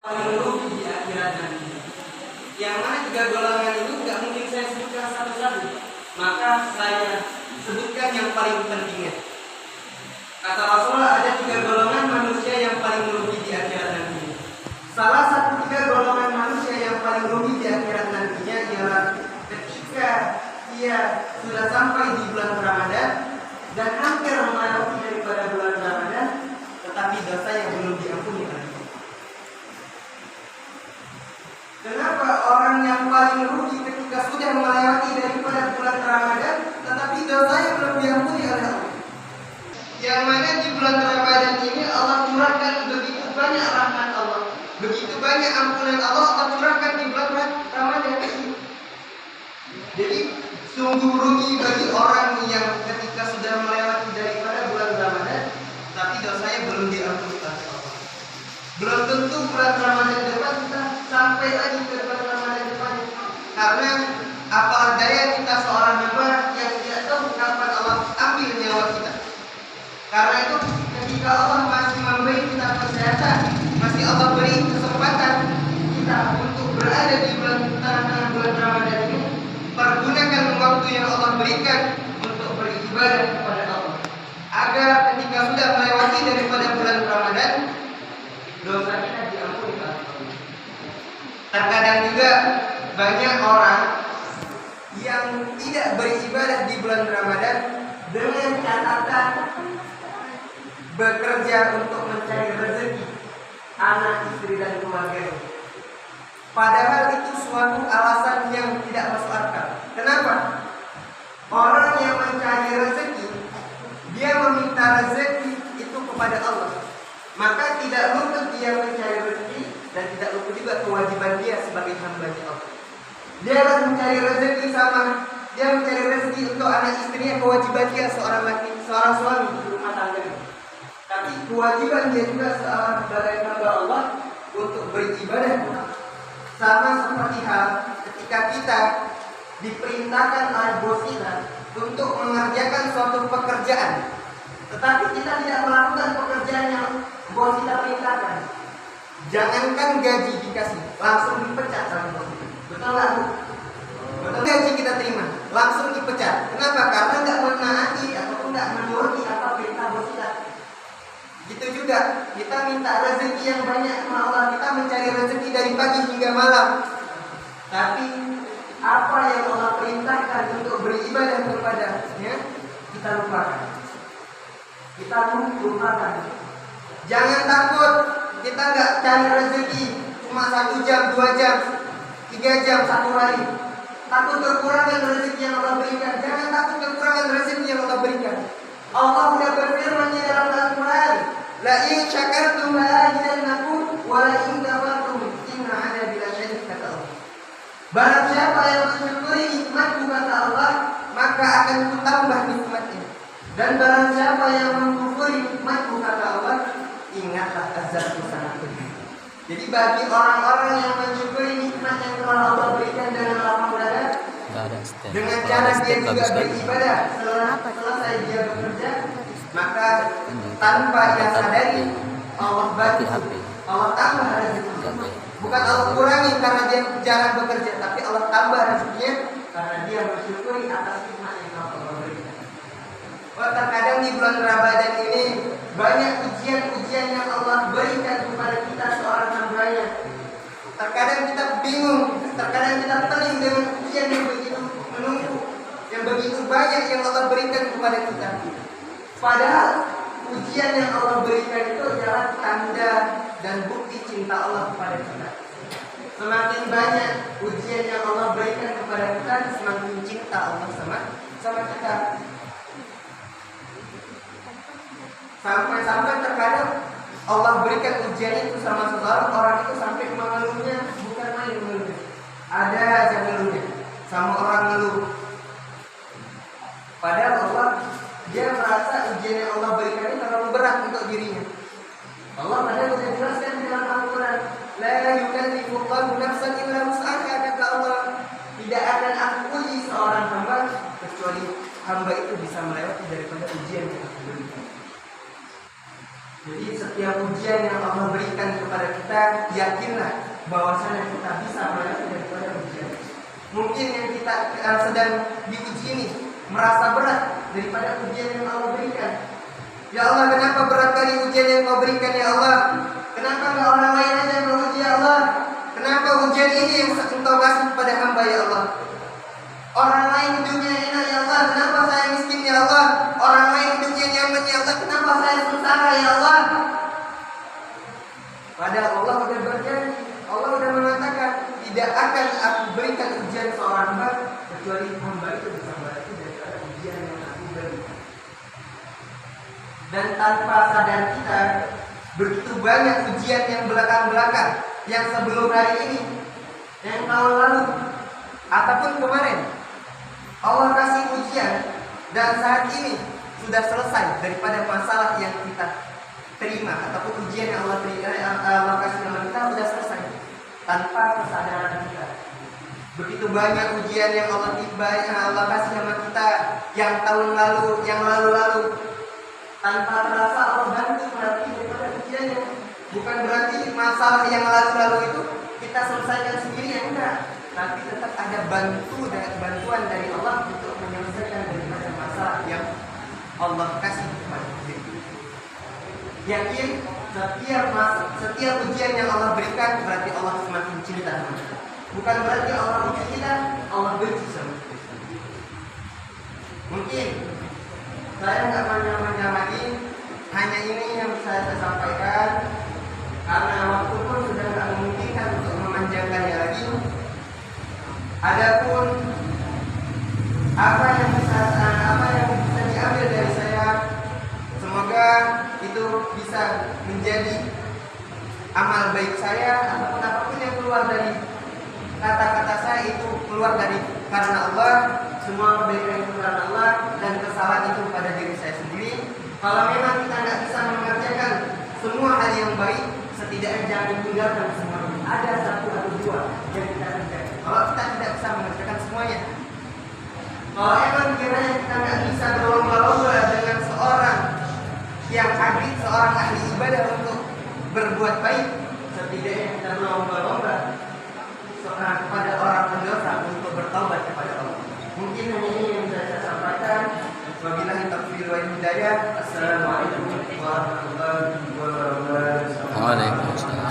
paling rugi di akhirat nanti. Yang mana tiga golongan itu nggak mungkin saya sebutkan satu-satu, maka saya sebutkan yang paling pentingnya. Kata Rasulullah, ada tiga golongan manusia yang paling rugi di akhirat nanti. Salah satu tiga golongan manusia yang paling rugi di akhirat nantinya ialah ketika ia sudah sampai di bulan Ramadan dan hampir melewati daripada bulan Ramadan, tetapi dosa yang belum diampuni lagi. Kenapa orang yang paling rugi ketika sudah melewati daripada bulan Ramadan, tetapi dosa yang belum diampuni oleh Allah? Yang mana di bulan Ramadan ini Allah curahkan begitu banyak rahmat Allah, begitu banyak ampunan Allah curahkan di bulan Ramadan ini. Jadi sungguh rugi bagi orang yang ketika sudah melewati daripada bulan Ramadan, tapi dosanya belum diampuni oleh Allah. Belum tentu bulan Ramadan depan kita sampai lagi ke bulan Ramadan depan, karena apa daya kita seorang hamba yang tidak tahu kapan Allah ambil nyawa kita. Karena itu ketika Allah masih memberi kita kesehatan, masih Allah beri kesempatan kita untuk berada di tengah-tengah bulan Ramadan ini, pergunakan waktu yang Allah berikan untuk beribadah kepada Allah, agar ketika sudah melewati daripada bulan Ramadan, dosa kita diampuni oleh Allah. Terkadang juga banyak orang yang tidak beribadah di bulan Ramadan dengan catatan bekerja untuk mencari rezeki anak, istri, dan keluarga. Padahal itu suatu alasan yang tidak masuk akal. Kenapa? Orang yang mencari rezeki, dia meminta rezeki itu kepada Allah, maka tidak luput dia mencari rezeki dan tidak luput juga kewajiban dia sebagai hamba-Nya Allah. Dia harus mencari rezeki dia mencari rezeki untuk anak istrinya, kewajiban dia seorang suami di rumah tangga. Tapi kewajiban dia juga sebagai hamba Allah untuk beribadah. Sama seperti hal ketika kita diperintahkan oleh bos kita untuk mengerjakan suatu pekerjaan, tetapi kita tidak melakukan pekerjaan yang bos kita perintahkan. Jangankan gaji dikasih, langsung dipecat sama bos kita. Betul nggak, Bu? Betul, gaji kita terima, langsung dipecat. Kenapa? Karena nggak menaati ataupun nggak menuruti apa perintah bos kita. Gitu juga, kita minta rezeki yang banyak sama Allah, kita mencari rezeki dari pagi hingga malam, tapi apa yang Allah perintahkan untuk beribadah kepadanya, kita lupakan. Kita lupakan. Jangan takut, kita nggak cari rezeki cuma 1 jam, 2 jam, 3 jam, 1 hari. Takut kekurangan rezeki yang Allah berikan. Jangan takut kekurangan rezeki yang Allah berikan. Allah sudah berfirman di dalam Al-Quran, la in syakartum la azidannakum wa la in kafartum inna 'adabi lasyadid, kata Allah. Barang siapa yang mensyukuri nikmatku, kata Allah, maka akan kutambah nikmatnya. Dan barang siapa yang mengkufuri nikmatku, kata Allah, ingatlah azabku sangat pedih. Jadi bagi orang-orang yang mensyukuri nikmat yang telah Allah berikan dengan lapang dada, dengan cara dia juga beribadah selesai dia bekerja, maka tanpa dia sadari Allah bantu, Allah tambah rezekinya. Bukan Allah kurangi karena dia jarang bekerja, tapi Allah tambah rezekinya karena dia bersyukuri atas nikmat yang Allah berikan. Terkadang di bulan Ramadan ini banyak ujian-ujian yang Allah berikan kepada kita seorang hamba-Nya. Terkadang kita bingung, terkadang kita teling dengan ujian yang begitu menumpuk, yang begitu banyak yang Allah berikan kepada kita. Padahal ujian yang Allah berikan itu adalah tanda dan bukti cinta Allah kepada kita. Semakin banyak ujian yang Allah berikan kepada kita, semakin cinta Allah sama kita. Sampai-sampai terkadang Allah berikan ujian itu sama seseorang, orang itu sampai mengeluhnya, bukan main mengeluhnya. Ada aja ngeluhnya, sama orang ngeluh. Padahal Allah, dia merasa ujian yang Allah berikan ini terlalu berat untuk dirinya. Allah padahal sudah jelaskan di dalam Al-Quran, la yukallifullahu nafsan illa wus'aha, kata Allah, tidak akan aku uji seorang hamba kecuali hamba itu bisa melewati daripada ujian yang aku berikan. Jadi setiap ujian yang Allah berikan kepada kita, yakinlah bahwasanya kita bisa melewati daripada ujian. Mungkin yang kita sedang diuji ini merasa berat daripada ujian yang Allah berikan. Ya Allah, kenapa berat kali ujian yang Kau berikan ya Allah? Kenapa enggak orang lain aja yang beruji ya Allah? Kenapa ujian ini yang Engkau kasih kepada hamba ya Allah? Orang lain hidupnya enak ya Allah, kenapa saya miskin ya Allah? Orang lain hidupnya nyaman ya Allah, kenapa saya sengsara ya Allah? Padahal Allah sudah berjanji, Allah sudah mengatakan, tidak akan aku berikan ujian seorang hamba kecuali hamba itu bisa berarti daripada ujian yang aku berikan. Dan tanpa sadar kita, begitu banyak ujian yang belakang-belakang, yang sebelum hari ini, yang tahun lalu, ataupun kemarin, Allah kasih ujian dan saat ini sudah selesai daripada masalah yang kita terima ataupun ujian yang Allah kasih dalam kita sudah selesai tanpa kesadaran kita. Begitu banyak ujian yang Allah kasih sama kita yang tahun lalu, yang lalu-lalu, tanpa terasa Allah bantu berarti daripada ujiannya. Bukan berarti masalah yang lalu-lalu itu kita selesaikan sendiri, ya enggak. Tapi tetap ada bantuan dari Allah untuk menyelesaikan daripada masalah yang Allah kasih kepada kita. Yakin setiap ujian yang Allah berikan berarti Allah semakin cinta sama kita. Bukan berarti Allah uji kita, Allah benci sama kita. Mungkin saya nggak panjang-panjang lagi, hanya ini yang bisa saya sampaikan karena waktu pun sudah nggak memungkinkan untuk memanjangkannya lagi. Adapun apa yang bisa diambil dari saya, semoga itu bisa menjadi amal baik saya ataupun apapun yang keluar dari kata-kata saya itu keluar dari karena Allah. Semua kebaikan itu karena Allah dan kesalahan itu pada diri saya sendiri. Kalau memang kita nggak bisa mengerjakan semua hal yang baik, setidaknya jangan tinggalkan semua. Ada satu atau dua yang kita kerjakan. Kalau kita tidak bisa mengerjakan semuanya, kalau emang kiranya kita nggak bisa berlomba-lomba dengan seorang yang abid, seorang ahli ibadah untuk berbuat baik, setidaknya kita berlomba-lomba kepada orang pendosa untuk bertaubat kepada Allah. Mungkin hanya ini yang bisa saya sampaikan. Wabillahi taufiq wal hidayah. Assalamualaikum warahmatullahi wabarakatuh. Waalaikumsalam.